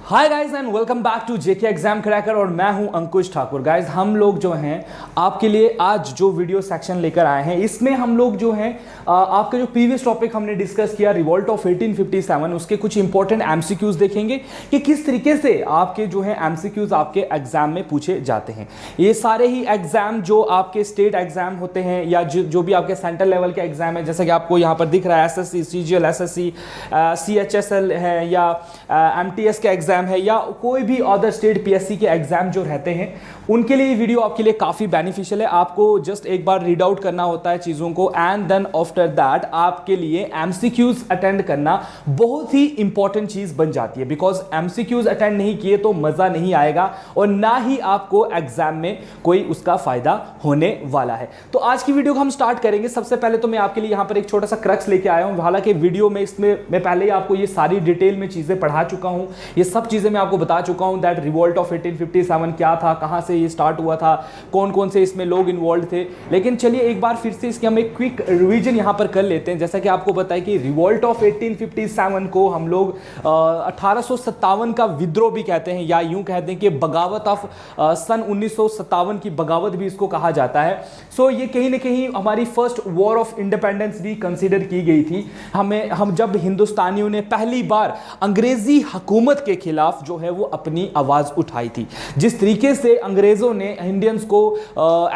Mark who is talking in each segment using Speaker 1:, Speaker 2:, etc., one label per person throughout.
Speaker 1: Hi guys and welcome back to JK exam cracker और मैं हूं अंकुश ठाकुर। गाइस हम लोग जो हैं आपके लिए आज जो वीडियो सेक्शन लेकर आए हैं इसमें हम लोग जो हैं आपका जो प्रीवियस टॉपिक हमने डिस्कस किया रिवॉल्ट ऑफ 1857 उसके कुछ इंपॉर्टेंट एमसीक्यूज देखेंगे कि किस तरीके से आपके जो है एमसीक्यूज आपके एग्जाम में पूछे जाते हैं। ये सारे ही एग्जाम जो आपके स्टेट एग्जाम होते हैं या जो भी आपके सेंट्रल लेवल के एग्जाम है, जैसा कि आपको यहाँ पर दिख रहा है एसएससी, सीजीएल, एसएससी, सीएचएसएल है या एमटीएस के एग्जाम है या कोई भी अदर स्टेट पीएससी के एग्जाम जो रहते हैं उनके लिए ये वीडियो आपके लिए काफी बेनिफिशियल है। आपको जस्ट एक बार रीड आउट करना होता है चीजों को एंड देन आफ्टर दैट आपके लिए एमसीक्यूज अटेंड करना बहुत ही इंपॉर्टेंट चीज बन जाती है, बिकॉज एमसीक्यूज अटेंड नहीं किए तो मजा नहीं आएगा और ना ही आपको एग्जाम में कोई उसका फायदा होने वाला है। तो आज की वीडियो को हम स्टार्ट करेंगे। सबसे पहले तो मैं आपके लिए यहां पर एक छोटा सा क्रक्स लेके आया हूं। हालांकि वीडियो में इसमें मैं पहले ही आपको ये सारी डिटेल में चीजें पढ़ा चुका हूं, ये सब चीजें मैं आपको बता चुका हूं दैट रिवॉल्ट ऑफ 1857 क्या था, कहां से ये स्टार्ट हुआ था, कौन कौन से इसमें लोग इन्वॉल्व थे। लेकिन चलिए एक बार फिर से इसके हम एक क्विक रिवीजन यहां पर कर लेते हैं। जैसा कि आपको पता है कि रिवॉल्ट ऑफ 1857 को हम लोग 1857 का विद्रोह भी कहते हैं या यूं कहते हैं कि बगावत ऑफ सन 1957 की बगावत भी इसको कहा जाता है। सो ये कहीं ना कहीं हमारी फर्स्ट वॉर ऑफ इंडिपेंडेंस भी कंसीडर की गई थी। हम जब हिंदुस्तानियों ने पहली बार अंग्रेजी हुकूमत के खिलाफ जो है वो अपनी आवाज उठाई थी। जिस तरीके से अंग्रेजों ने इंडियंस को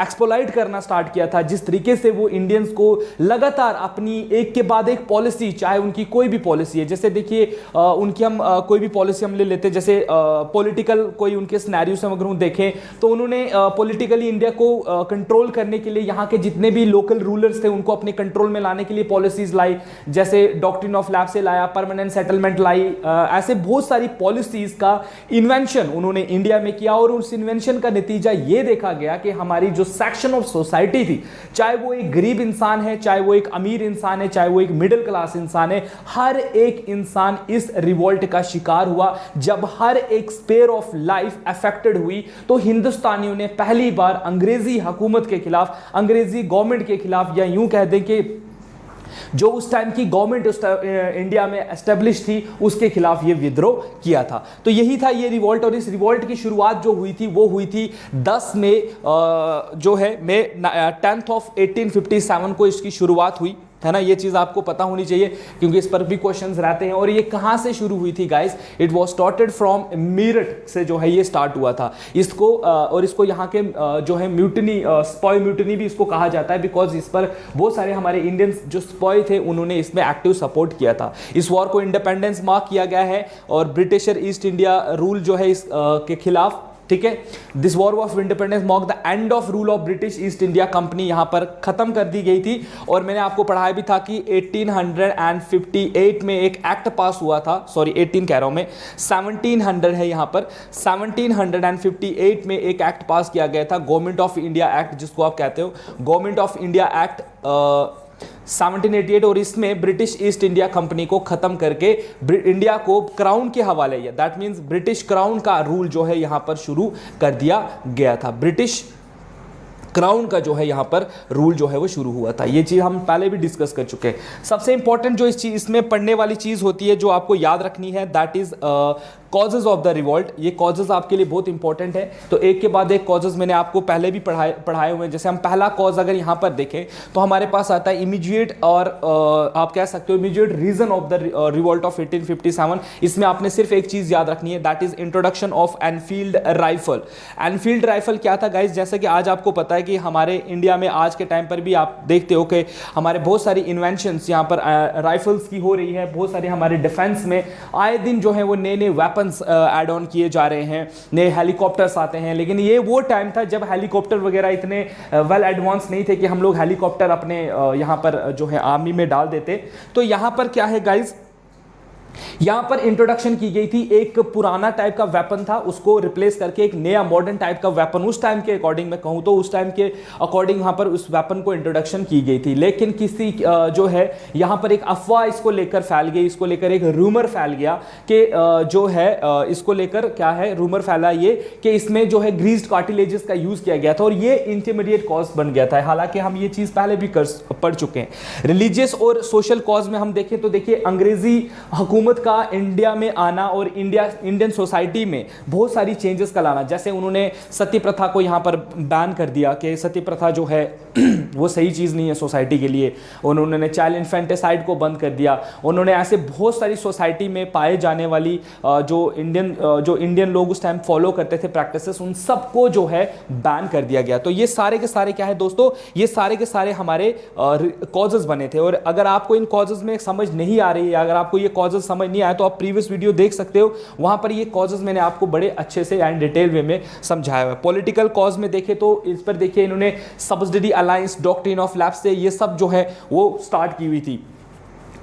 Speaker 1: एक्सप्लॉइट करना स्टार्ट किया था, जिस तरीके से वो इंडियंस को लगातार अपनी एक के बाद एक पॉलिसी, चाहे उनकी कोई भी पॉलिसी है, जैसे देखिए उनकी हम कोई भी पॉलिसी हम ले लेते हैं, जैसे पॉलिटिकल कोई उनके सिनेरियो से अगर हम देखें तो उन्होंने पॉलिटिकली इंडिया को कंट्रोल करने के लिए यहाँ के जितने भी लोकल रूलर्स थे उनको अपने कंट्रोल में लाने के लिए पॉलिसीज लाई, जैसे डॉक्ट्रिन ऑफ लैप्स लाया, परमानेंट सेटलमेंट लाई, ऐसे बहुत सारी पॉलिसीज का इन्वेंशन उन्होंने इंडिया में किया। और उस इन्वेंशन का नतीजा यह देखा गया कि हमारी जो सेक्शन ऑफ सोसाइटी थी, चाहे वो एक गरीब इंसान है, चाहे वो एक अमीर इंसान है, चाहे वो एक मिडिल क्लास इंसान है, हर एक इंसान इस रिवॉल्ट का शिकार हुआ। जब हर एक स्पेयर ऑफ लाइफ अफेक्टेड हुई तो हिंदुस्तानियों ने पहली बार अंग्रेजी हुकूमत के खिलाफ, अंग्रेजी गवर्नमेंट के खिलाफ, या यूं कह दें कि जो उस टाइम की गवर्नमेंट इंडिया में एस्टेब्लिश थी उसके खिलाफ ये विद्रोह किया था। तो यही था ये रिवॉल्ट। और इस रिवॉल्ट की शुरुआत जो हुई थी वो हुई थी 10 मई जो है मई 10th of 1857 को इसकी शुरुआत हुई, है ना। ये चीज आपको पता होनी चाहिए क्योंकि इस पर भी क्वेश्चंस रहते हैं। और ये कहां से शुरू हुई थी guys? It was started from Meerut से जो है ये स्टार्ट हुआ था। इसको और इसको यहाँ के जो है म्यूटनी, स्पॉय म्यूटनी भी इसको कहा जाता है, बिकॉज इस पर बहुत सारे हमारे इंडियंस जो स्पॉय थे उन्होंने इसमें एक्टिव सपोर्ट किया था। इस वॉर को इंडिपेंडेंस मार्क किया गया है और ब्रिटिशर ईस्ट इंडिया रूल जो है इस के खिलाफ, ठीक है। This war of independence mark the end of rule of British east India company यहां पर खत्म कर दी गई थी। और मैंने आपको पढ़ाया भी था कि 1858 में एक एक्ट पास हुआ था, सॉरी 18 कह रहा हूं मैं, 1700 है यहां पर, 1758 में एक एक्ट पास किया गया था, गवर्नमेंट ऑफ इंडिया एक्ट जिसको आप कहते हो, गवर्नमेंट ऑफ इंडिया एक्ट 1788। और इसमें ब्रिटिश ईस्ट इंडिया कंपनी को खत्म करके इंडिया को क्राउन के हवाले, या दैट मींस ब्रिटिश क्राउन का रूल जो है यहां पर शुरू कर दिया गया था। ब्रिटिश क्राउन का जो है यहां पर रूल जो है वो शुरू हुआ था। ये चीज हम पहले भी डिस्कस कर चुके हैं। सबसे इंपॉर्टेंट जो इसमें पढ़ने वाली चीज होती है जो आपको याद रखनी है, that is causes of the revolt. ये कॉजेज आपके लिए बहुत इंपॉर्टेंट है। तो एक के बाद एक कॉजेज मैंने आपको पहले भी पढ़ाए हुए हैं। जैसे हम पहला कॉज अगर यहां पर देखें तो हमारे पास आता है इमीडिएट, और आप कह सकते हो immediate reason of the revolt of 1857। इसमें आपने सिर्फ एक चीज याद रखनी है, that is introduction of Enfield rifle. Enfield rifle क्या था गाइज? जैसे कि आज आपको पता है कि हमारे इंडिया में आज के टाइम पर भी आप देखते हो कि हमारे बहुत सारी इन्वेंशंस यहाँ पर राइफल्स की हो रही है। बहुत सारे हमारे डिफेंस में आए दिन जो है वो नए नए वेपन्स ऐड ऑन किए जा रहे हैं, नए हेलीकॉप्टर्स आते हैं। लेकिन ये वो टाइम था जब हेलीकॉप्टर वगैरह इतने वेल एडवांस नहीं थे कि हम लोग हेलीकॉप्टर अपने यहाँ पर जो है आर्मी में डाल देते। तो यहाँ पर क्या है गाइज, यहां पर इंट्रोडक्शन की गई थी, एक पुराना टाइप का वेपन था उसको रिप्लेस करके एक नया मॉडर्न टाइप का वेपन, उस टाइम के अकॉर्डिंग मैं कहूं तो उस टाइम के अकॉर्डिंग यहां पर उस वेपन को इंट्रोडक्शन की गई थी। लेकिन किसी जो है यहां पर एक अफवाह इसको लेकर फैल गई, इसको लेकर एक रूमर फैल गया कि जो है इसको लेकर क्या है रूमर फैला ये कि इसमें जो है ग्रीस्ड कार्टिलेजेस का यूज किया गया था और ये इंटरमीडिएट कॉज बन गया था। हालांकि हम ये चीज पहले भी पढ़ चुके हैं। रिलीजियस और सोशल कॉज में हम देखें तो देखिए अंग्रेजी हुकूमत हुकूमत का इंडिया में आना और इंडियन सोसाइटी में बहुत सारी चेंजेस का लाना। जैसे उन्होंने सती प्रथा को यहाँ पर बैन कर दिया कि सती प्रथा जो है वो सही चीज़ नहीं है सोसाइटी के लिए। उन्होंने चाइल्ड इन्फेंटिसाइड को बंद कर दिया। उन्होंने ऐसे बहुत सारी सोसाइटी में पाए जाने वाली जो इंडियन लोग उस टाइम फॉलो करते थे प्रैक्टिसेस, उन सबको जो है बैन कर दिया गया। तो ये सारे के सारे क्या है दोस्तों, ये सारे के सारे हमारे कॉजेज बने थे। और अगर आपको इन कॉजेज में समझ नहीं आ रही है, अगर आपको ये कॉजेज समझ नहीं आए तो आप प्रीवियस वीडियो देख सकते हो, वहां पर ये कॉजेज मैंने आपको बड़े अच्छे से एंड डिटेल वे में समझाया हुआ है। पॉलिटिकल कॉज में देखें तो इस पर देखिए इन्होंने subsidy alliance, doctrine of lapse से ये सब जो है वो स्टार्ट की हुई थी।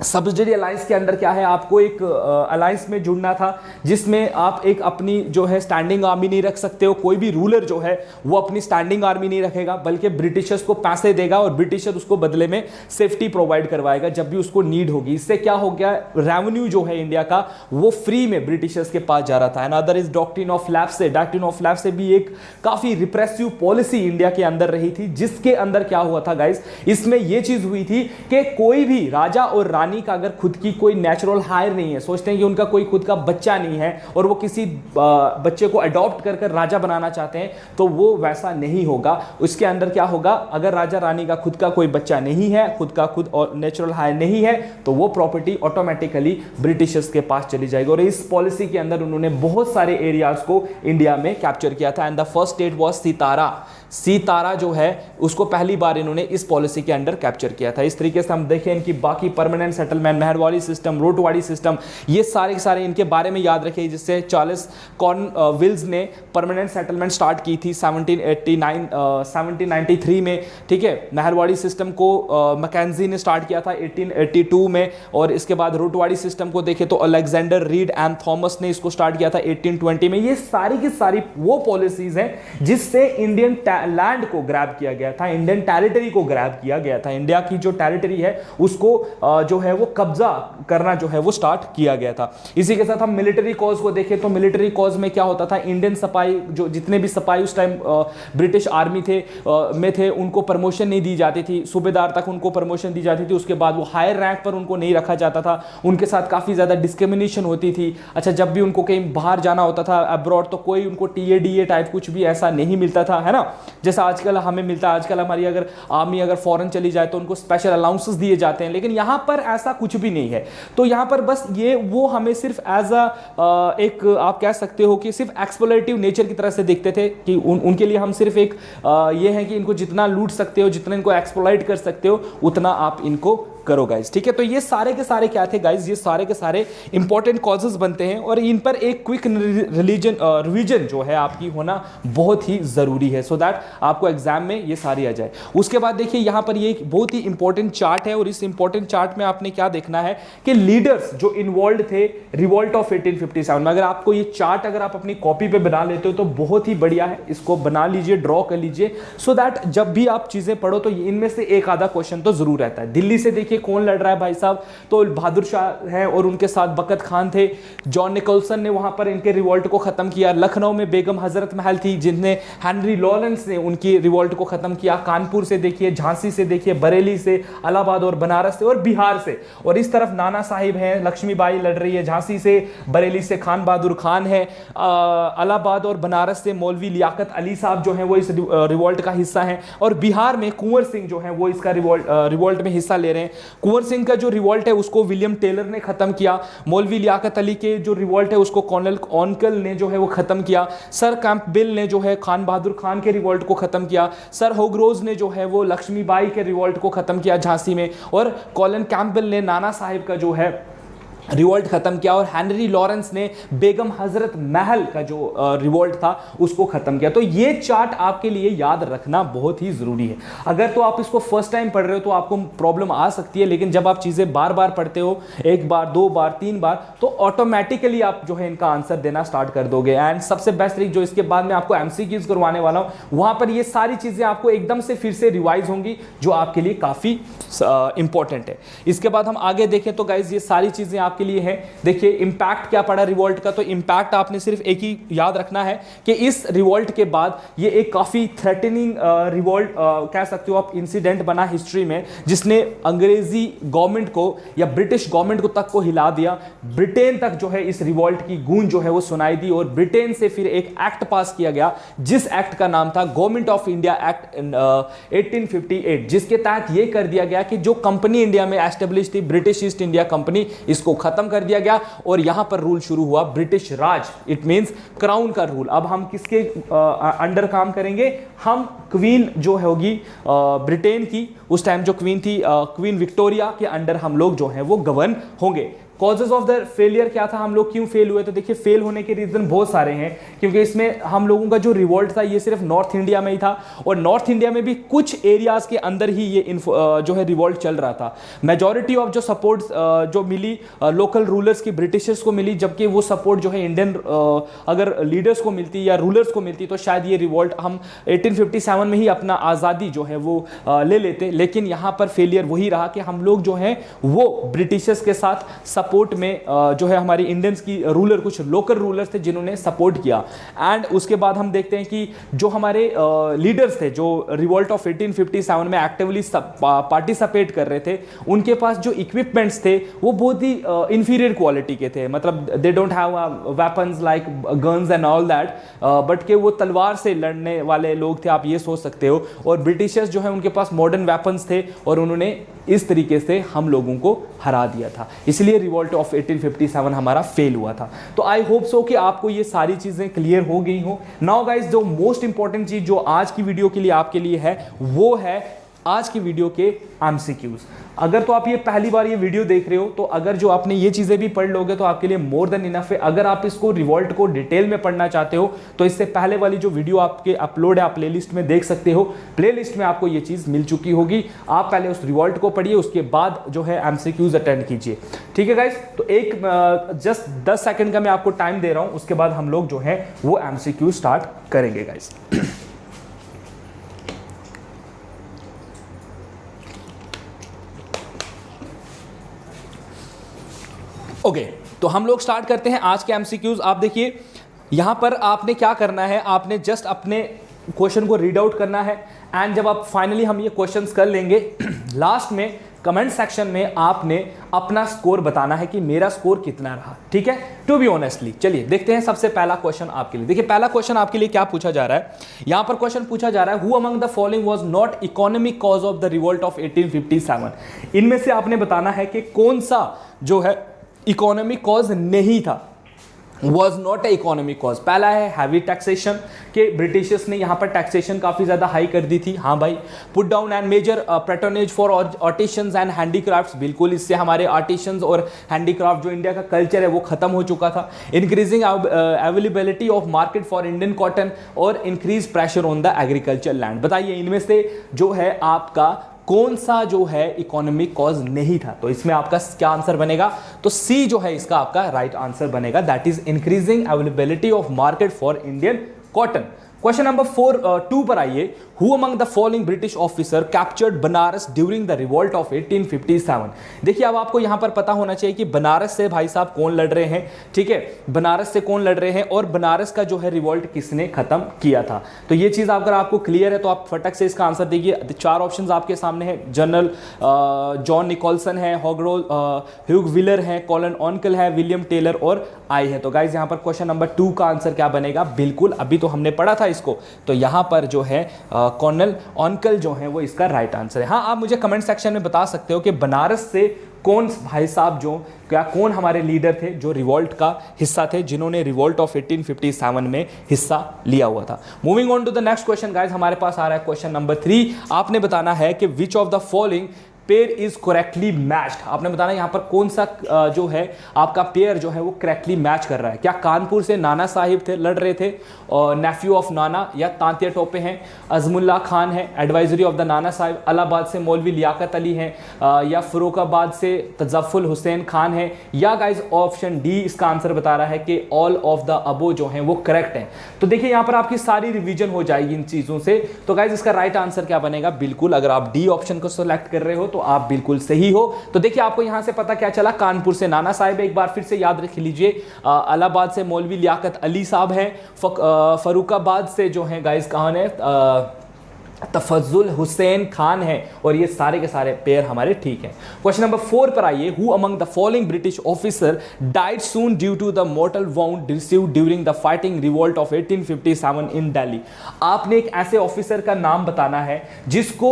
Speaker 1: सब्सिडी अलायंस के अंदर क्या है, आपको एक अलायंस में जुड़ना था जिसमें आप एक अपनी जो है स्टैंडिंग आर्मी नहीं रख सकते हो। कोई भी रूलर जो है वो अपनी स्टैंडिंग आर्मी नहीं रखेगा, बल्कि ब्रिटिशर्स को पैसे देगा और ब्रिटिशर उसको बदले में सेफ्टी प्रोवाइड करवाएगा जब भी उसको नीड होगी। इससे क्या हो गया, रेवेन्यू जो है इंडिया का वो फ्री में ब्रिटिशर्स के पास जा रहा था। And other is doctrine of lapse से, डॉक्ट्रिन ऑफ लैप्स से भी एक काफी रिप्रेसिव पॉलिसी इंडिया के अंदर रही थी, जिसके अंदर क्या हुआ था गाइस, इसमें यह चीज हुई थी कि कोई भी राजा और रानी का अगर खुद की कोई नेचुरल हायर नहीं है, सोचते हैं कि उनका कोई खुद का बच्चा नहीं है और वो किसी बच्चे को अडॉप्ट कर राजा बनाना चाहते हैं, तो वो वैसा नहीं होगा। उसके अंदर क्या होगा, अगर राजा रानी का खुद का कोई बच्चा नहीं है, खुद और नेचुरल हायर नहीं है, तो वो प्रॉपर्टी ऑटोमेटिकली ब्रिटिशर्स के पास चली जाएगी। और इस पॉलिसी के अंदर उन्होंने बहुत सारे एरियाज को इंडिया में कैप्चर किया था। And the first state was Satara जो है उसको पहली बार इन्होंने इस पॉलिसी के अंडर कैप्चर किया था। इस तरीके से हम देखें इनकी बाकी परमानेंट सेटलमेंट, मेहरवाड़ी सिस्टम, रोटवाड़ी सिस्टम, ये सारे के सारे इनके बारे में याद रखिए। जिससे चार्ल्स कॉर्नविल्स ने परमानेंट सेटलमेंट स्टार्ट की थी 1793 में, ठीक है। मेहरवाड़ी सिस्टम को मैकेंजी ने स्टार्ट किया था 1882 में, और इसके बाद रोटवाड़ी सिस्टम को देखें तो अलेक्जेंडर रीड एंड थॉमस ने इसको स्टार्ट किया था 1820 में। ये सारी की सारी वो पॉलिसीज हैं जिससे इंडियन लैंड को ग्रैब किया गया था, इंडियन टेरिटरी को ग्रैब किया गया था। इंडिया की जो टेरिटरी है उसको जो है वो कब्जा करना जो है वो स्टार्ट किया गया था। इसी के साथ हम मिलिट्री कॉज को देखें तो मिलिट्री कॉज में क्या होता था, इंडियन सिपाही जो जितने भी सिपाही उस टाइम ब्रिटिश आर्मी में थे उनको प्रमोशन नहीं दी जाती थी, सूबेदार तक उनको प्रमोशन दी जाती थी। उसके बाद वो हायर रैंक पर उनको नहीं रखा जाता था, उनके साथ काफ़ी ज़्यादा डिस्क्रिमिनेशन होती थी। अच्छा, जब भी उनको कहीं बाहर जाना होता था अब्रॉड, तो कोई उनको TADA टाइप कुछ भी ऐसा नहीं मिलता था, है ना, जैसा आजकल हमें मिलता है। आजकल हमारी अगर आर्मी अगर फॉरेन चली जाए तो उनको स्पेशल अलाउंसेस दिए जाते हैं, लेकिन यहां पर ऐसा कुछ भी नहीं है। तो यहां पर बस ये वो हमें सिर्फ एज एक आप कह सकते हो कि सिर्फ एक्सप्लॉइटिव नेचर की तरह से देखते थे कि उनके लिए हम सिर्फ एक ये है कि इनको जितना लूट सकते हो, जितना इनको एक्सप्लॉइट कर सकते हो, उतना आप इनको करो गाइज, ठीक है। तो ये सारे के सारे क्या थे गाइज, ये सारे के सारे इंपॉर्टेंट कॉजेज बनते हैं और इन पर एक क्विक रिवीजन जो है आपकी होना बहुत ही जरूरी है, सो दैट आपको एग्जाम में ये सारी आ जाए। उसके बाद देखिए यहाँ पर ये एक बहुत ही इंपॉर्टेंट चार्ट है और इस इंपॉर्टेंट चार्ट में आपने क्या देखना है कि लीडर्स जो इन्वॉल्व थे रिवॉल्ट ऑफ 1857 में। अगर आपको ये चार्ट अगर आप अपनी कॉपी पे बना लेते हो तो बहुत ही बढ़िया है, इसको बना लीजिए, ड्रॉ कर लीजिए, सो दैट जब भी आप चीजें पढ़ो तो इनमें से एक आधा क्वेश्चन तो जरूर रहता है। दिल्ली से देखिए कौन लड़ रहा है भाई साहब, तो बहादुर शाह हैं और उनके साथ बकत खान थे। जॉन निकोलसन ने वहां पर इनके रिवॉल्ट को खत्म किया। लखनऊ में बेगम हजरत महल थी जिन्हें हेनरी लॉरेंस ने उनकी रिवॉल्ट को खत्म किया। कानपुर से देखिए, झांसी से देखिए, बरेली से, इलाहाबाद और बनारस से और बिहार से। और इस तरफ नाना साहिब हैं, लक्ष्मीबाई लड़ रही है झांसी से, बरेली से खान बहादुर खान है, इलाहाबाद और बनारस से मौलवी लियाकत अली साहब जो हैं वो इस रिवॉल्ट का हिस्सा हैं। और बिहार में कुंवर सिंह जो हैं वो इसका रिवॉल्ट में हिस्सा ले रहे हैं। कुंवर सिंह का जो रिवॉल्ट है उसको विलियम टेलर ने खत्म किया। मौलवी लियाकत अली के जो रिवॉल्ट है उसको कर्नल ऑनकल ने जो है वो खत्म किया। सर कैंपबेल ने जो है खान बहादुर खान के रिवॉल्ट को खत्म किया। सर होगरोज ने जो है वो लक्ष्मीबाई के रिवॉल्ट को खत्म किया झांसी में। और कॉलन कैंपबेल ने नाना साहिब का जो है रिवॉल्ट खत्म किया। और हेनरी लॉरेंस ने बेगम हजरत महल का जो रिवॉल्ट था उसको खत्म किया। तो ये चार्ट आपके लिए याद रखना बहुत ही जरूरी है। अगर तो आप इसको फर्स्ट टाइम पढ़ रहे हो तो आपको प्रॉब्लम आ सकती है, लेकिन जब आप चीजें बार बार पढ़ते हो, एक बार, दो बार, तीन बार, तो ऑटोमेटिकली आप जो है इनका आंसर देना स्टार्ट कर दोगे। एंड सबसे बेस्ट ट्रिक जो इसके बाद में आपको MCQs करवाने वाला हूं, वहां पर ये सारी चीजें आपको एकदम से फिर से रिवाइज होंगी, जो आपके लिए काफी इंपॉर्टेंट है। इसके बाद हम आगे देखें तो गाइज ये सारी चीजें आपके लिए है। देखिए इंपैक्ट क्या पड़ा रिवॉल्ट का, तो इंपैक्ट आपने सिर्फ एक ही याद रखना है कि इस रिवॉल्ट के बाद ये एक काफी थ्रेटनिंग रिवॉल्ट कह सकते हो आप इंसिडेंट बना हिस्ट्री में, जिसने अंग्रेजी गवर्नमेंट को या ब्रिटिश गवर्नमेंट को तक को हिला दिया। ब्रिटेन तक जो है इस रिवॉल्ट की गूंज जो है वो सुनाई दी और ब्रिटेन से फिर एक एक्ट पास किया गया, जिस एक्ट का नाम था गवर्नमेंट ऑफ इंडिया एक्ट 1858, जिसके तहत यह कर दिया गया कि जो कंपनी इंडिया में एस्टेब्लिश थी ब्रिटिश ईस्ट इंडिया कंपनी, इसको खत्म कर दिया गया और यहां पर रूल शुरू हुआ British Raj. It means crown का रूल। अब हम किसके अंडर काम करेंगे? हम क्वीन जो होगी ब्रिटेन की, उस टाइम जो क्वीन थी क्वीन विक्टोरिया के अंडर हम लोग जो है वो गवर्न होंगे। कॉजेज ऑफ द फेलियर क्या था, हम लोग क्यों फेल हुए? तो देखिए फेल होने के रीजन बहुत सारे हैं, क्योंकि इसमें हम लोगों का जो रिवॉल्ट था ये सिर्फ नॉर्थ इंडिया में ही था और नॉर्थ इंडिया में भी कुछ एरियाज के अंदर ही ये जो है रिवॉल्ट चल रहा था। मेजॉरिटी ऑफ जो सपोर्ट जो मिली लोकल रूलर्स की ब्रिटिशर्स को मिली, जबकि वो सपोर्ट जो है इंडियन अगर लीडर्स को मिलती या रूलर्स को मिलती तो शायद ये रिवॉल्ट हम 1857 में ही अपना आज़ादी जो है वो ले लेते। लेकिन यहाँ पर फेलियर वही रहा कि हम लोग जो है वो ब्रिटिशर्स के साथ सपोर्ट में जो है हमारी इंडियंस की रूलर, कुछ लोकल रूलर्स थे जिन्होंने सपोर्ट किया। एंड उसके बाद हम देखते हैं कि जो हमारे लीडर्स थे जो रिवॉल्ट ऑफ 1857 में एक्टिवली पार्टिसिपेट कर रहे थे, उनके पास जो इक्विपमेंट्स थे वो बहुत ही इंफीरियर क्वालिटी के थे। मतलब they don't have weapons like guns and all that, but के वो तलवार से लड़ने वाले लोग थे, आप ये सोच सकते हो। और ब्रिटिशर्स जो है उनके पास मॉडर्न वेपन्स थे और उन्होंने इस तरीके से हम लोगों को हरा दिया था। इसलिए रिवॉल्ट ऑफ 1857 हमारा फेल हुआ था। तो आई होप सो कि आपको ये सारी चीजें क्लियर हो गई हो। नाउ गाइस, जो मोस्ट इंपॉर्टेंट चीज जो आज की वीडियो के लिए आपके लिए है वो है आज की वीडियो के एमसीक्यूज। अगर तो आप ये पहली बार ये वीडियो देख रहे हो तो अगर जो आपने ये चीजें भी पढ़ लोगे तो आपके लिए मोर देन इनफ है। अगर आप इसको रिवॉल्ट को डिटेल में पढ़ना चाहते हो तो इससे पहले वाली जो वीडियो आपके अपलोड है आप प्लेलिस्ट में देख सकते हो। प्लेलिस्ट में आपको ये चीज मिल चुकी होगी। आप पहले उस रिवॉल्ट को पढ़िए, उसके बाद जो है एमसीक्यूज अटेंड कीजिए। ठीक है गाइस, तो एक जस्ट 10 सेकंड का मैं आपको टाइम दे रहा हूं, उसके बाद हम लोग जो है वो एमसीक्यू स्टार्ट करेंगे गाइस। ओके, तो हम लोग स्टार्ट करते हैं आज के एमसीक्यूज। आप देखिए यहां पर आपने क्या करना है, आपने जस्ट अपने क्वेश्चन को रीड आउट करना है एंड जब आप फाइनली हम ये क्वेश्चंस कर लेंगे लास्ट में कमेंट सेक्शन में आपने अपना स्कोर बताना है कि मेरा स्कोर कितना रहा। ठीक है, टू बी ऑनेस्टली। चलिए देखते हैं सबसे पहला क्वेश्चन आपके लिए। देखिए पहला क्वेश्चन आपके लिए क्या पूछा जा रहा है। यहां पर क्वेश्चन पूछा जा रहा है, who among the following was not economic cause of the revolt of 1857। इनमें से आपने बताना है कि कौन सा जो है इकोनॉमिक कॉज नहीं था, was not a economic cause. पहला है हैवी टैक्सेशन, के ब्रिटिशर्स ने यहाँ पर टैक्सेशन काफ़ी ज़्यादा हाई कर दी थी। हाँ भाई। Put down and major patronage for artisans and handicrafts, बिल्कुल इससे हमारे आर्टिशंस और हैंडीक्राफ्ट जो इंडिया का कल्चर है वो खत्म हो चुका था। Increasing availability of market for Indian cotton और increase pressure on the agriculture land. बताइए इनमें से जो है आपका कौन सा जो है इकोनॉमिक कॉज नहीं था। तो इसमें आपका क्या आंसर बनेगा, तो सी जो है इसका आपका राइट आंसर बनेगा, that is increasing availability of market for Indian cotton. Question number 2 पर आइए, who among the following British officer captured Banaras during the revolt of 1857। देखिए अब आपको यहां पर पता होना चाहिए कि बनारस से भाई साहब कौन लड़ रहे हैं। ठीक है, बनारस से कौन लड़ रहे हैं और बनारस का जो है रिवॉल्ट किसने खत्म किया था। तो ये चीज अगर आपको क्लियर है तो आप फटक से इसका आंसर दीजिए। 4 ऑप्शंस आपके सामने है, जनरल जॉन निकोलसन है, ह्यूग व्हीलर है, कॉलन ऑनकल है, विलियम टेलर और आई है। तो गाइज यहां पर क्वेश्चन नंबर 2 का आंसर क्या बनेगा, बिल्कुल अभी तो हमने पढ़ा था इसको, तो यहां पर जो है कॉर्नल ऑनकल जो है वो इसका राइट आंसर है। हाँ, आप मुझे कमेंट सेक्शन में बता सकते हो कि बनारस से कौन भाई साहब जो क्या कौन हमारे लीडर थे जो रिवॉल्ट का हिस्सा थे, जिन्होंने रिवॉल्ट ऑफ 1857 में हिस्सा लिया हुआ था। Moving on to the next question guys, हमारे पास आ रहा है क्वेश्चन नंबर 3। आपने बताना है कि विच of the following pair is correctly matched. आपने बताना यहां पर कौन सा जो है आपका पेयर जो है वो करेक्टली मैच कर रहा है। क्या कानपुर से नाना साहिब थे लड़ रहे थे और नेफ्यू ऑफ नाना, या तांतिया टोपे हैं, अजमुल्ला खान है advisory of the Nana Sahib, Allahabad से मौलवी लियाकत अली हैं, या फरुखाबाद से तजफ्फुल हुसैन खान है, या गाइज ऑप्शन डी इसका आंसर बता रहा है कि ऑल ऑफ द अबो जो है वो करेक्ट है। तो देखिए यहां पर आपकी सारी रिवीजन हो जाएगी इन चीजों से। तो गाइज इसका राइट आंसर क्या बनेगा, बिल्कुल अगर आप डी ऑप्शन को सिलेक्ट कर रहे हो तो आप बिल्कुल सही हो। तो देखिए आपको यहां से पता क्या चला, कानपुर से नाना साहिब, एक बार फिर से याद रख लीजिए। इलाहाबाद से मौलवी लियाकत अली साहब हैं। फरुखाबाद से जो हैं गाइस कौन है, तफजुल हुसैन खान है। और ये सारे के सारे पेयर हमारे ठीक हैं। क्वेश्चन नंबर 4 पर आइए, who among the following British officer died soon due to the mortal wound received during the fighting revolt of 1857 in Delhi. आपने एक ऐसे ऑफिसर का नाम बताना है जिसको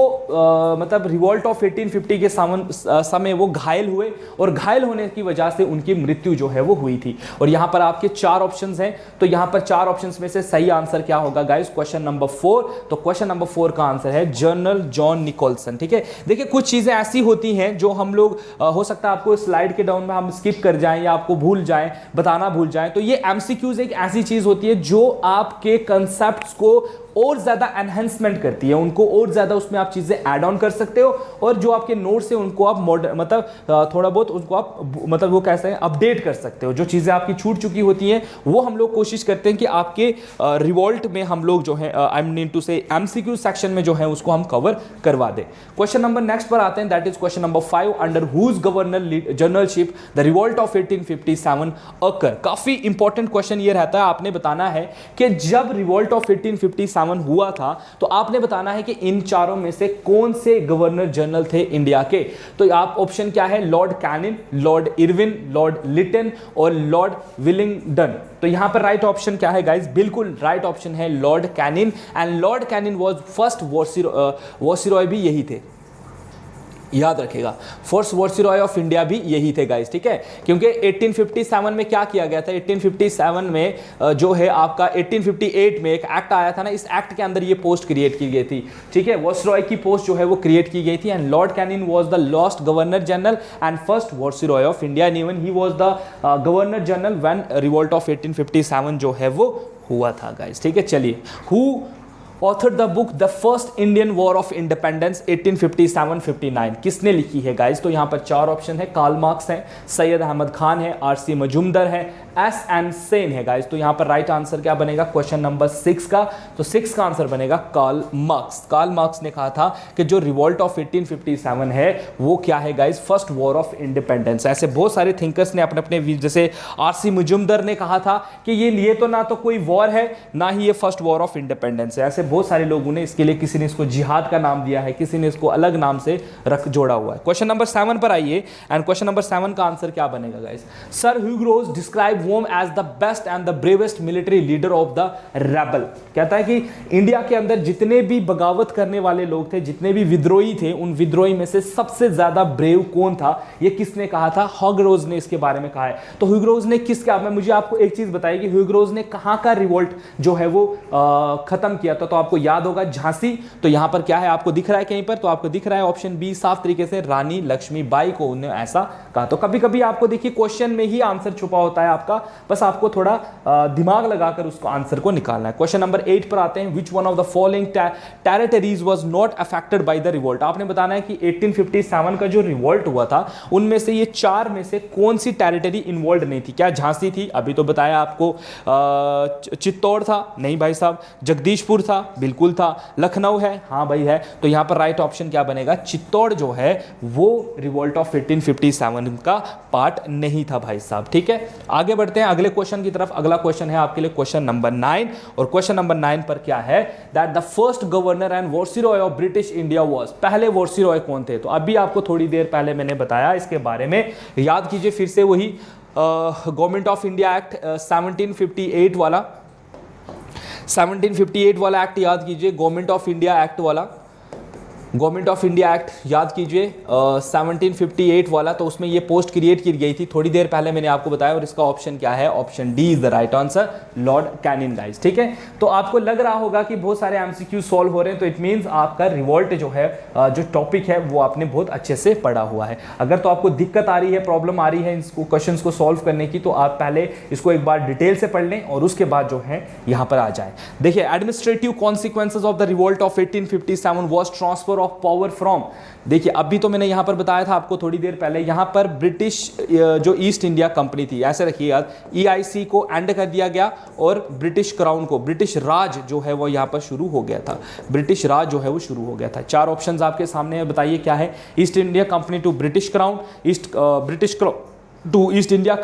Speaker 1: मतलब रिवोल्ट ऑफ 1850 के समय वो घायल हुए और घायल होने की वजह से उनकी मृत्यु जो है वो हुई थी। और यहां पर आपके 4 ऑप्शंस हैं, तो यहां पर 4 ऑप्शंस में से सही आंसर क्या होगा गाइस, क्वेश्चन नंबर 4। तो क्वेश्चन नंबर 4 का आंसर है जनरल जॉन निकोलसन। ठीक है, देखिए कुछ चीजें ऐसी होती हैं जो हम लोग हो सकता है आपको स्लाइड के डाउन में हम स्किप कर जाएं या आपको भूल जाएं, बताना भूल जाएं। तो ये एमसीक्यूज एक ऐसी चीज होती है जो आपके कंसेप्ट्स को और ज्यादा एनहेंसमेंट करती है, उनको और ज्यादा उसमें आप चीजें ऐड ऑन कर सकते हो, और जो आपके नोट्स है उनको आप मतलब थोड़ा बहुत उनको आप मतलब वो कैसे हैं अपडेट कर सकते हो। जो चीजें आपकी छूट चुकी होती हैं वो हम लोग कोशिश करते हैं कि आपके रिवॉल्ट में हम लोग जो है आई मीन टू से एमसीक्यू सेक्शन में जो है उसको हम कवर करवा दें। क्वेश्चन नंबर नेक्स्ट पर आते हैं, that is question number 5, under whose governor generalship the revolt of 1857 occur. काफी इंपॉर्टेंट क्वेश्चन ये रहता है, आपने बताना है कि जब रिवॉल्ट ऑफ 1857 हुआ था तो आपने बताना है कि इन चारों में से कौन से गवर्नर जनरल थे इंडिया के। तो आप ऑप्शन क्या है, Lord Canning, Lord Irwin, Lord Lytton और लॉर्ड विलिंगडन। तो यहां पर राइट ऑप्शन क्या है गाइस, बिल्कुल राइट ऑप्शन है Lord Canning. And Lord Canning was first viceroy भी यही थे, याद रखेगा। फर्स्ट वायसरॉय ऑफ इंडिया भी यही थे गाइस, ठीक है। क्योंकि 1857 में क्या किया गया था, 1857 में जो है आपका 1858 में एक एक्ट आया था ना, इस एक्ट के अंदर ये पोस्ट क्रिएट की गई थी, ठीक है। वायसरॉय की पोस्ट जो है वो क्रिएट की गई थी। And Lord Canning was the last governor general and first viceroy of India, and even he was the governor general when revolt of 1857 जो है वो हुआ था गाइस, ठीक है। चलिए, who author the book the first Indian war of independence 1857-59, किसने लिखी है गाइस। तो यहां पर 4 ऑप्शन है, कार्ल मार्क्स है, सैयद अहमद खान है, आरसी मजूमदार है, एस एन सेन है गाइस। तो यहां पर राइट आंसर क्या बनेगा क्वेश्चन नंबर 6 का, तो 6 का आंसर बनेगा कार्ल मार्क्स। कार्ल मार्क्स ने कहा था कि जो रिवोल्ट ऑफ 1857 है वो क्या है guys, first war of independence. ऐसे बहुत सारे थिंकर्स ने अपने अपने, जैसे आरसी मजूमदार ने कहा था कि ये तो ना तो कोई वॉर है ना ही ये फर्स्ट वॉर ऑफ इंडिपेंडेंस है। ऐसे बहुत सारे लोगों ने इसके लिए, किसी ने इसको जिहाद का नाम दिया है, किसी ने इसको अलग नाम से जोड़ा हुआ है। क्वेश्चन नंबर 7 पर आइए, एंड क्वेश्चन नंबर 7 का आंसर क्या बनेगा guys, sir Hugo describe whom as the best and the bravest military leader of the rebel. कहता है कि इंडिया के अंदर जितने भी बगावत करने वाले लोग थे, जितने भी विद्रोही थे, उन विद्रोही में से सबसे ज्यादा ब्रेव कौन था, ये किसने कहा था, ह्यूगो ने इसके बारे में कहा है। तो ह्यूगो ने किसका, मुझे आपको एक चीज बताइए कि ह्यूगो ने कहां का रिवोल्ट जो है वो खत्म किया था। तो आपको याद होगा झांसी। तो यहां पर क्या है, आपको दिख रहा है कहीं पर, तो आपको दिख रहा है ऑप्शन बी साफ तरीके से, रानी लक्ष्मीबाई को उन्होंने ऐसा कहा। तो कभी कभी आपको देखिए क्वेश्चन में ही आंसर छुपा होता है आपका, बस आपको थोड़ा दिमाग लगाकर उसको आंसर को निकालना है। क्वेश्चन नंबर 8 पर आते हैं, विच one of the following territories was not affected by the revolt. आपने बताना है कि 1857 का जो रिवोल्ट हुआ था उनमें से ये 4 में से कौन सी टेरिटरी इन्वॉल्व नहीं थी। क्या झांसी थी, अभी तो बताया आपको, चित्तौड़ था, नहीं भाई साहब, जगदीशपुर था, बिल्कुल था, लखनऊ है, हाँ भाई है। तो यहां पर राइट ऑप्शन क्या बनेगा, चित्तौड़ जो है वो रिवोल्ट ऑफ 1857 का पार्ट नहीं था भाई साहब, ठीक है। आगे बढ़ते हैं अगले क्वेश्चन की तरफ। अगला क्वेश्चन है आपके लिए क्वेश्चन नंबर 9, और क्वेश्चन नंबर 9 पर क्या है, that the first governor and viceroy of British India was, पहले वायसरॉय कौन थे। तो अभी आपको थोड़ी देर पहले मैंने बताया इसके बारे में, याद कीजिए फिर से वही गवर्नमेंट ऑफ इंडिया एक्ट 1758 वाला 1758 वाला एक्ट याद कीजिए, गवर्नमेंट ऑफ इंडिया एक्ट वाला, गवर्नमेंट ऑफ इंडिया एक्ट याद कीजिए 1758 वाला। तो उसमें ये पोस्ट क्रिएट की गई थी, थोड़ी देर पहले मैंने आपको बताया, और इसका ऑप्शन क्या है, option D is the right answer, Lord Canning guys, ठीक है। तो आपको लग रहा होगा कि बहुत सारे एमसीक्यू सॉल्व हो रहे हैं, तो इट मींस आपका रिवोल्ट जो है जो टॉपिक है वो आपने बहुत अच्छे से पढ़ा हुआ है। अगर तो आपको दिक्कत आ रही है, प्रॉब्लम आ रही है इसको क्वेश्चन को सॉल्व करने की, तो आप पहले इसको एक बार डिटेल से पढ़ लें और उसके बाद जो है यहाँ पर आ जाए। देखिए, administrative consequences of the revolt of 1857 was transfer of power from, देखिए अभी तो मैंने यहां पर बताया था आपको थोड़ी देर पहले, यहां पर ब्रिटिश जो ईस्ट इंडिया कंपनी थी, ऐसे रखिए याद, EIC को एंड कर दिया गया और ब्रिटिश क्राउन को, ब्रिटिश राज जो है वो यहां पर शुरू हो गया था, ब्रिटिश राज जो है वो शुरू हो गया था। चार ऑप्शंस आपके सामने है, बताइए क्या है? East India Company to British Crown, British Crown to East India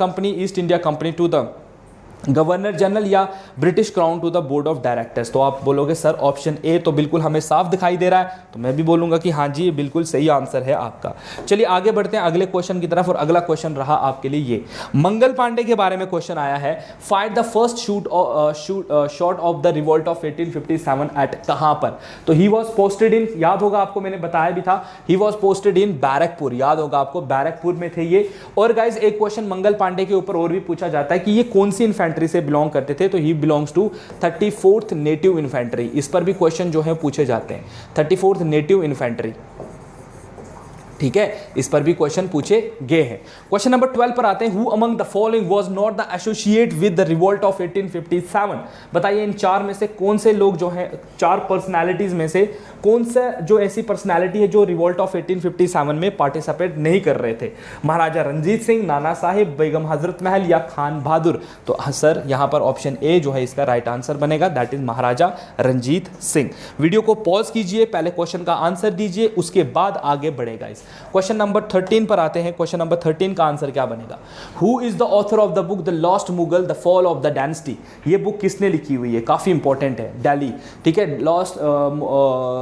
Speaker 1: Company to the governor general, या British Crown to the board of directors. तो आप बोलोगे सर ऑप्शन ए तो बिल्कुल हमें साफ दिखाई दे रहा है, तो मैं भी बोलूंगा कि हाँ जी ये बिल्कुल सही आंसर है आपका। चलिए आगे बढ़ते हैं अगले क्वेश्चन की तरफ, और अगला क्वेश्चन रहा आपके लिए ये, मंगल पांडे के बारे में क्वेश्चन आया है। Fight the first shot of the revolt of 1857 at, कहां पर? तो ही वॉज पोस्टेड इन, याद होगा आपको मैंने बताया भी था, he was posted in Barrackpore, याद होगा आपको, बैरकपुर में थे ये। और गाइज एक क्वेश्चन मंगल पांडे के ऊपर और भी पूछा जाता है कि ये कौन सी इन्फेंट्री से बिलोंग करते थे, तो he belongs to 34th native infantry. इस पर भी क्वेश्चन जो है पूछे जाते हैं, 34th नेटिव इन्फेंट्री, ठीक है, इस पर भी क्वेश्चन पूछे गए हैं। क्वेश्चन नंबर 12 पर आते हैं, who among the following was not the associate with the revolt of 1857, बताइए इन चार में से कौन से लोग जो हैं, चार पर्सनालिटीज में से कौन सा जो ऐसी पर्सनालिटी है जो रिवोल्ट ऑफ 1857 में पार्टिसिपेट नहीं कर रहे थे? महाराजा रंजीत सिंह, नाना साहिब, बेगम हजरत महल या खान बहादुर? तो सर यहां पर ऑप्शन ए जो है इसका राइट आंसर बनेगा, that is Maharaja Ranjit Singh. Video को पॉज कीजिए, पहले क्वेश्चन का आंसर दीजिए, उसके बाद आगे बढ़ेगा। इस क्वेश्चन नंबर 13 पर आते हैं। क्वेश्चन नंबर 13 का आंसर क्या बनेगा? Who is the author of the book the lost Mughal the fall of the dynasty? ये बुक किसने लिखी हुई है? काफी इंपॉर्टेंट है, दिल्ली, ठीक है, लॉस्ट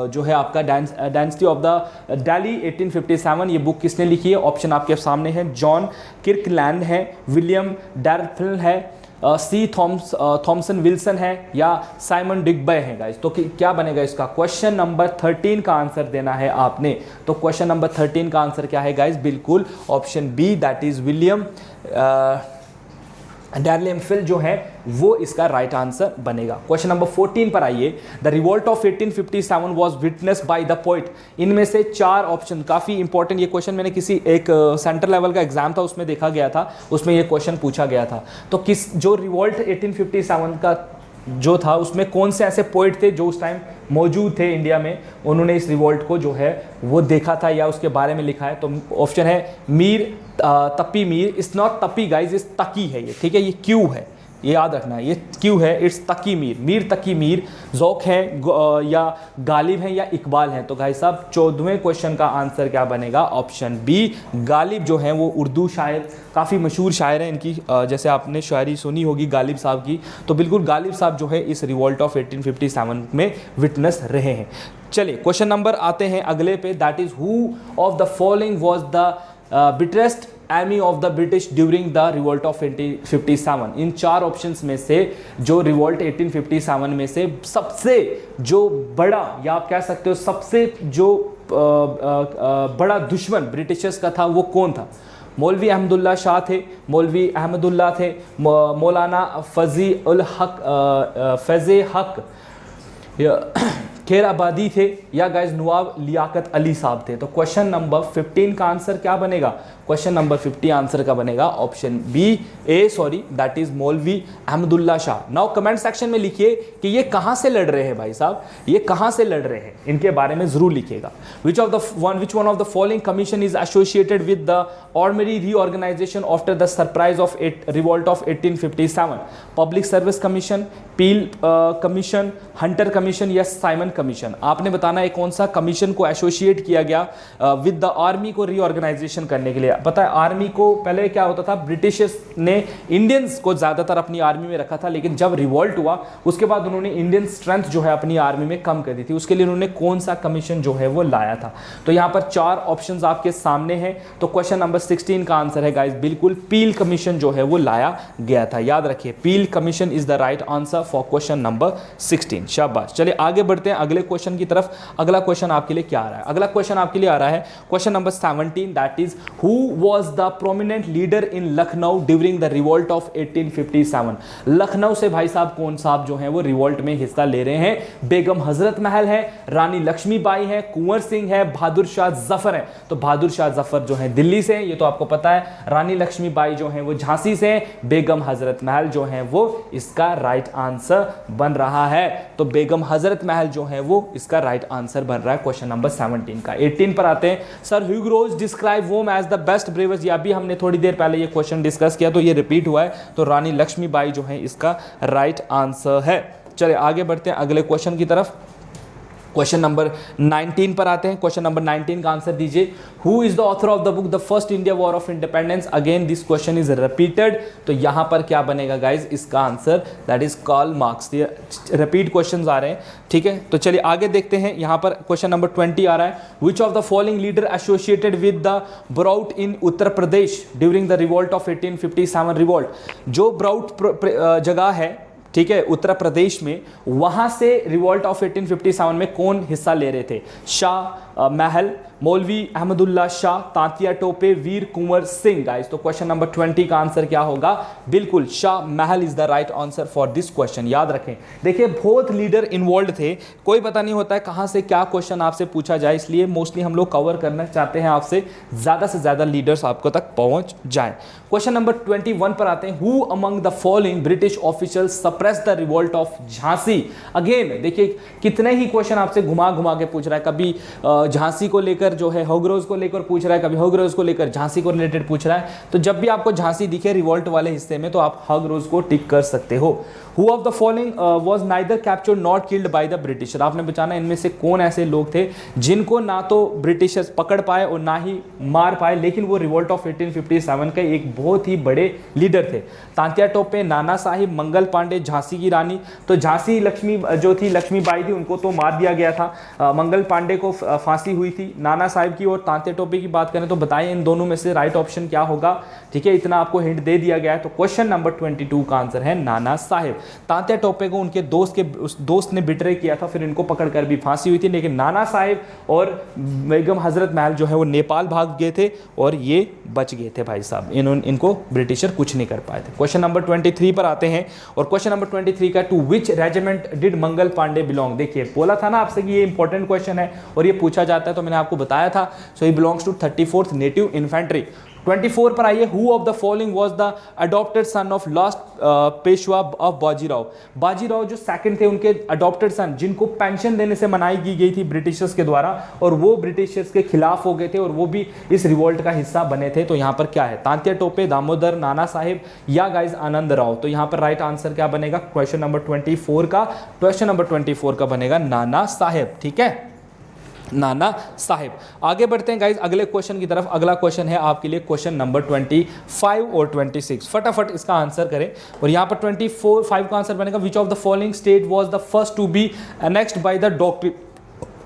Speaker 1: जो है आपका डायनेस्टी ऑफ द दिल्ली 1857, ये बुक किसने लिखी है? ऑप्शन आपके सामने है, जॉन किर्कलैंड है, विलियम डैरफिल है, सी थॉमसन विल्सन है, या साइमन डिग्बे है गाइस। तो क्या बनेगा इसका? क्वेश्चन नंबर 13 का आंसर देना है आपने। तो क्वेश्चन नंबर 13 का आंसर क्या है गाइस? बिल्कुल option B, that is William Dalrymple जो है वो इसका राइट आंसर बनेगा। क्वेश्चन नंबर 14 पर आइए, the revolt of 1857 was witness by the poet. इनमें से चार ऑप्शन, काफी इंपॉर्टेंट ये क्वेश्चन, मैंने किसी एक सेंटर लेवल का एग्जाम था उसमें देखा गया था, उसमें ये क्वेश्चन पूछा गया था। तो किस जो रिवोल्ट 1857 का जो था उसमें कौन से ऐसे पोइट थे जो उस टाइम मौजूद थे इंडिया में, उन्होंने इस रिवोल्ट को जो है वो देखा था या उसके बारे में लिखा है? तो ऑप्शन है Mir Tapi Mir, it's not Tapi guys, इस तकी है ये, ठीक है, ये क्यों है, ये याद रखना है, ये क्यों है, इट्स तकी मीर, मीर तकी मीर, ज़ौक है या गालिब है या इकबाल है? तो भाई साहब 14वें क्वेश्चन का आंसर क्या बनेगा? ऑप्शन बी, गालिब जो है वो उर्दू शायर, काफ़ी मशहूर शायर हैं, इनकी जैसे आपने शायरी सुनी होगी गालिब साहब की, तो बिल्कुल गालिब साहब जो है इस रिवोल्ट ऑफ 1857 में विटनेस रहे हैं। चलिए क्वेश्चन नंबर आते हैं अगले पे, that is who of the following was the bitterest enemy of the British during the revolt of 1857? इन चार ऑप्शंस में से जो रिवोल्ट 1857 में से सबसे जो बड़ा, या आप कह सकते हो सबसे जो बड़ा दुश्मन ब्रिटिशर्स का था वो कौन था? मौलवी अहमदुल्ला शाह थे, मौलवी अहमदुल्ला थे, मौलाना फैज़े हक खेर आबादी थे, या गाइज नवाब लियाकत अली साहब थे? तो क्वेश्चन नंबर 15 का आंसर क्या बनेगा? क्वेश्चन नंबर 50 आंसर का बनेगा ऑप्शन बी, दैट इज मौलवी Ahmadullah Shah. Now comment section में लिखिए कि ये कहां से लड़ रहे हैं भाई साहब, ये कहां से लड़ रहे हैं, इनके बारे में जरूर लिखिएगा। Which one of the following commission is associated with the ordinary reorganisation after the surprise of revolt of 1857? Public service commission, Peel commission, Hunter commission या साइमन कमीशन? आपने बताना है कौन सा कमीशन को एसोसिएट किया गया विद द आर्मी को रीऑर्गेनाइजेशन करने के लिए। पता है आर्मी को पहले क्या होता था, ब्रिटिशर्स ने इंडियंस को ज्यादातर अपनी आर्मी में रखा था, लेकिन जब रिवोल्ट हुआ उसके बाद उन्होंने इंडियन स्ट्रेंथ जो है अपनी आर्मी में कम कर दी थी, उसके लिए उन्होंने कौन सा कमीशन जो है वो लाया था? तो यहां पर चार ऑप्शंस आपके सामने हैं। तो क्वेश्चन नंबर 16 का आंसर है गाइस बिल्कुल पील कमीशन जो है वो लाया गया था, याद रखिए Peel commission is the right answer for question number 16। शाबाश। चलिए आगे बढ़ते हैं अगले क्वेश्चन की तरफ। अगला क्वेश्चन आपके लिए क्या आ रहा है? अगला क्वेश्चन आपके लिए आ रहा है question number 17, that is who was the prominent leader in Lucknow during the revolt of 1857? Lucknow से भाई साहब कौन साहब जो हैं वो रिवोल्ट में हिस्सा ले रहे हैं? बेगम हजरत महल है, रानी लक्ष्मीबाई है, कुंवर सिंह है, बहादुर शाह जफर है। तो बहादुर शाह जफर जो है दिल्ली से, ये तो आपको पता है, रानी लक्ष्मीबाई जो है वो झांसी से, बेगम हजरत महल जो है वो इसका राइट आंसर बन रहा है। तो बेगम हजरत महल जो है है वो इसका राइट आंसर बन रहा है क्वेश्चन नंबर 17 का। 18 पर आते हैं। Sir Hugo Rose describe whom as the best bravers, ये अभी हमने थोड़ी देर पहले ये क्वेश्चन डिस्कस किया तो ये रिपीट हुआ है, तो रानी लक्ष्मीबाई जो है इसका राइट आंसर है। चलिए आगे बढ़ते हैं अगले क्वेश्चन की तरफ। क्वेश्चन नंबर 19 पर आते हैं। क्वेश्चन नंबर 19 का आंसर दीजिए। Who is the author of the book the first India war of independence, again this question is repeated, तो यहां पर क्या बनेगा गाइज इसका answer, that is Karl Marx. Repeat questions आ रहे हैं, ठीक है। तो चलिए आगे देखते हैं। यहां पर क्वेश्चन नंबर 20 आ रहा है। विच of the following leader associated with the brought in Uttar Pradesh during the revolt of 1857 revolt, जो ब्राउट जगह है, ठीक है, उत्तर प्रदेश में, वहां से रिवॉल्ट ऑफ 1857 में कौन हिस्सा ले रहे थे? शाह महल, मौलवी अहमदुल्ला शाह, तांतिया टोपे, वीर कुंवर सिंह। गाइस तो क्वेश्चन नंबर 20 का आंसर क्या होगा? बिल्कुल शाह महल is the right answer for this question. याद रखें, देखिए बहुत लीडर इन्वॉल्व थे, कोई पता नहीं होता है कहां से क्या क्वेश्चन आपसे पूछा जाए, इसलिए मोस्टली हम लोग कवर करना चाहते हैं आपसे ज्यादा से ज्यादा लीडर्स आपको तक पहुंच जाए। क्वेश्चन नंबर 21 पर आते हैं। Who among the following British officials suppress the revolt of Jhansi. Again देखिए कितने ही क्वेश्चन आपसे घुमा घुमा के पूछ रहा है, कभी झांसी को लेकर जो है होगरोज को लेकर पूछ रहा है, कभी होगरोज को लेकर झांसी को रिलेटेड पूछ रहा है। तो जब भी आपको झांसी दिखे रिवॉल्ट वाले हिस्से में तो आप होगरोज को टिक कर सकते हो। Who of the following was neither captured nor killed by the British? आपने बचाना इनमें से कौन ऐसे लोग थे जिनको ना तो ब्रिटिशर्स पकड़ पाए और ना ही मार पाए, लेकिन वो रिवॉल्ट ऑफ 1857 के एक बहुत ही बड़े लीडर थे। तांतिया टोपे, नाना साहिब, मंगल पांडे, झांसी की रानी। तो झांसी लक्ष्मी जो थी लक्ष्मीबाई थी, उनको तो मार दिया गया था। मंगल पांडे को फांसी हुई थी। नाना साहिब की और तांतिया टोपे की बात करें तो बताइए इन दोनों में से राइट ऑप्शन क्या होगा? ठीक है, इतना आपको हिंट दे दिया गया है। तो क्वेश्चन नंबर 22 का आंसर है नाना साहिब। तांतिया टोपे को उनके दोस्त ने बिट्रे किया था, फिर इनको पकड़कर भी फांसी हुई थी, लेकिन नाना साहिब और बेगम हजरत महल जो है वो नेपाल भाग गए थे और ये बच गए थे भाई साहब, इनको ब्रिटिशर कुछ नहीं कर पाए थे। क्वेश्चन नंबर 23 पर आते हैं और क्वेश्चन नंबर 23 का to which regiment did Mangal Pandey belong. देखिए बोला था ना आपसे कि ये इंपॉर्टेंट क्वेश्चन है और ये पूछा जाता है, तो मैंने आपको बताया था। So he belongs to 34th native infantry. 24 पर आइए। Who of the following was the adopted son of last Peshwa of Bajirao. Bajirao जो सेकंड थे उनके अडॉप्टेड सन, जिनको पेंशन देने से मनाई की गई थी ब्रिटिशर्स के द्वारा, और वो ब्रिटिशर्स के खिलाफ हो गए थे और वो भी इस रिवॉल्ट का हिस्सा बने थे। तो यहाँ पर क्या है? तांतिया टोपे, दामोदर, नाना साहिब या गाइज आनंद राव। तो यहाँ पर राइट आंसर क्या बनेगा क्वेश्चन नंबर 24 का? क्वेश्चन नंबर 24 का बनेगा नाना साहिब। ठीक है, नाना साहिब। आगे बढ़ते हैं गाइज अगले क्वेश्चन की तरफ। अगला क्वेश्चन है आपके लिए क्वेश्चन नंबर 25 और 26। फटाफट इसका आंसर करें। और यहाँ पर 5 का आंसर बनेगा which of the following state was the first to be annexed by the doctrine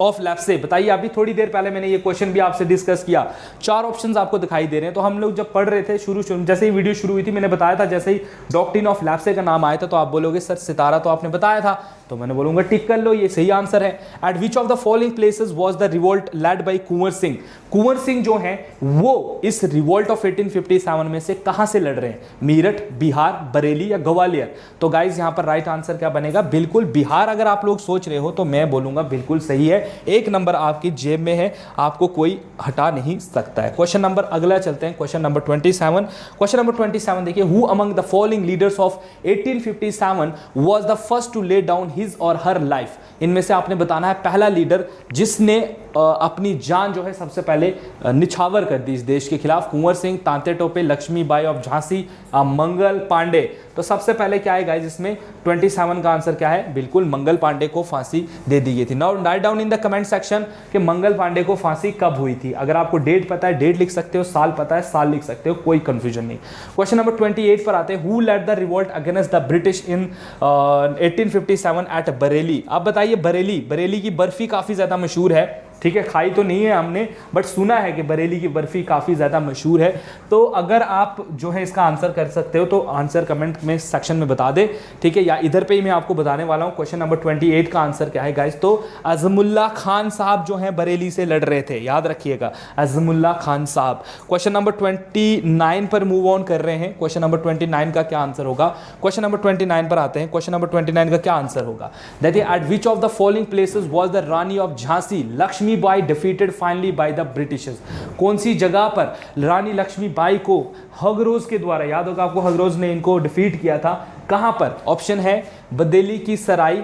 Speaker 1: of lapse. बताइए, अभी थोड़ी देर पहले मैंने ये क्वेश्चन भी आपसे डिस्कस किया। 4 ऑप्शंस आपको दिखाई दे रहे हैं। तो हम लोग जब पढ़ रहे थे शुरू जैसे ही वीडियो शुरू हुई थी, मैंने बताया था जैसे ही डॉक्ट्रिन ऑफ लेप्से का नाम आया था तो आप बोलोगे सर सितारा तो आपने बताया था, तो मैंने बोलूंगा टिक कर लो, ये सही आंसर है। At which of the following places was the revolt led by Kunwar Singh. Kunwar Singh जो है वो इस रिवोल्ट ऑफ 1857 में से कहां से लड़ रहे हैं? मीरठ, बिहार, बरेली या ग्वालियर। तो गाइज यहां पर राइट आंसर क्या बनेगा? बिल्कुल बिहार। अगर आप लोग सोच रहे हो तो मैं बोलूंगा बिल्कुल सही है। 1 नंबर आपकी जेब में है, आपको कोई हटा नहीं सकता है। क्वेश्चन नंबर अगला चलते हैं, क्वेश्चन नंबर 27। क्वेश्चन नंबर 27 देखिए। Who among the following leaders of 1857 was the first to lay down his or her life. इनमें से आपने बताना है पहला लीडर जिसने अपनी जान जो है सबसे पहले निछावर कर दी इस देश के खिलाफ। कुंवर सिंह, तांतिया टोपे, लक्ष्मीबाई ऑफ झांसी, मंगल पांडे। तो सबसे पहले क्या है गाइस इसमें 27 का आंसर क्या है? बिल्कुल मंगल पांडे को फांसी दे दी गई थी। Now write down in the comment section कि मंगल पांडे को फांसी कब हुई थी। अगर आपको डेट पता है डेट लिख सकते हो, साल पता है साल लिख सकते हो, कोई कंफ्यूजन नहीं। क्वेश्चन नंबर 28 पर आते हैं। Who led the revolt against the British in 1857 at Bareilly. अब बताइए बरेली की बर्फी काफी ज्यादा मशहूर है। ठीक है, खाई तो नहीं है हमने, बट सुना है कि बरेली की बर्फी काफ़ी ज़्यादा मशहूर है। तो अगर आप जो है इसका आंसर कर सकते हो तो आंसर कमेंट में सेक्शन में बता दे। ठीक है, या इधर पे ही मैं आपको बताने वाला हूँ। क्वेश्चन नंबर 28 का आंसर क्या है गाइस? तो अज़मुल्ला खान साहब जो हैं बरेली से लड़ रहे थे, याद रखिएगा, अज़मुल्ला खान साहब। क्वेश्चन नंबर 29 पर मूव ऑन कर रहे हैं। क्वेश्चन नंबर 29 का क्या आंसर होगा? क्वेश्चन नंबर 29 पर आते हैं। क्वेश्चन नंबर 29 का क्या आंसर होगा? देखिए, at which of the following places was the Rani of Jhansi Lakshmibai defeated finally by the Britishers. कौन सी जगह पर रानी लक्ष्मीबाई को हगरोज के द्वारा, याद होगा आपको हगरोज ने इनको डिफीट किया था, कहां पर? ऑप्शन है बदेली की सराय,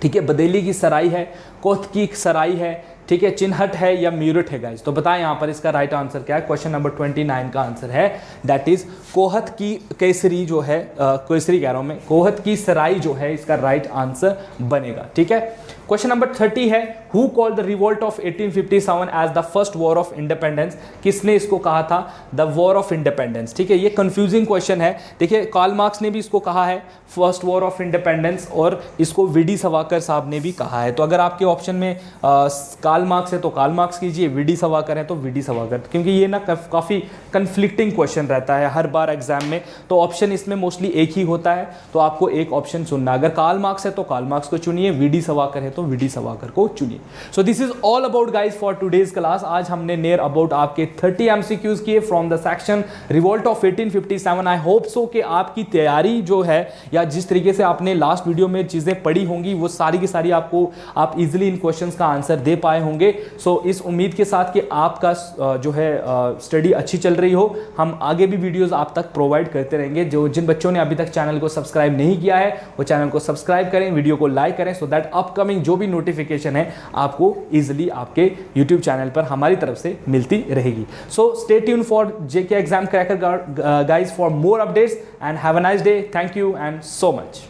Speaker 1: ठीक है, बदेली की सराय है, कोहत की सराय है, ठीक है, चिन्हट है या मीरठ है गाइज। तो बताएं यहाँ पर इसका राइट आंसर क्या है। क्वेश्चन नंबर 29 का आंसर है दैट इज कोहत की केसरी जो है, केसरी कह रहा हूं मैं, कोहत की सराय जो है इसका राइट आंसर बनेगा। ठीक है, क्वेश्चन नंबर 30 है who called the revolt of 1857 as the first war of independence. किसने इसको कहा था द वॉर ऑफ इंडिपेंडेंस। ठीक है, ये कंफ्यूजिंग क्वेश्चन है। देखिए कार्ल मार्क्स ने भी इसको कहा है फर्स्ट वॉर ऑफ इंडिपेंडेंस, और इसको वीडी सावरकर साहब ने भी कहा है। तो अगर आपके ऑप्शन में कार्ल मार्क्स है तो कार्ल मार्क्स कीजिए, वीडी सावरकर है तो वीडी सावरकर, क्योंकि ये ना काफ़ी कन्फ्लिक्टिंग क्वेश्चन रहता है हर बार एग्जाम में। तो ऑप्शन इसमें मोस्टली एक ही होता है, तो आपको एक ऑप्शन चुनना। अगर कार्ल मार्क्स है तो कार्ल मार्क्स को चुनिए, वीडी सावरकर है तो वीडी सावरकर को चुनिए। So this is all about guys for today's class. आज हमने नियर अबाउट आपके 30 एमसीक्यूज किए from the section revolt of 1857। I hope so कि आपकी तैयारी जो है या जिस तरीके से आपने लास्ट वीडियो में चीजें पढ़ी होंगी वो सारी की सारी आपको आप इजीली इन क्वेश्चंस का आंसर दे पाए होंगे। सो इस उम्मीद के साथ कि आपका जो है स्टडी अच्छी चल रही हो, हम आगे भी वीडियोस आप तक प्रोवाइड करते रहेंगे। जो जिन बच्चों ने अभी तक चैनल को सब्सक्राइब नहीं किया है वो चैनल को सब्सक्राइब करें, वीडियो को लाइक करें, सो दैट अपकमिंग जो भी नोटिफिकेशन है आपको इजीली आपके यूट्यूब चैनल पर हमारी तरफ से मिलती रहेगी। So stay tune for JK exam cracker guys for more updates and have a nice day. Thank you and so much.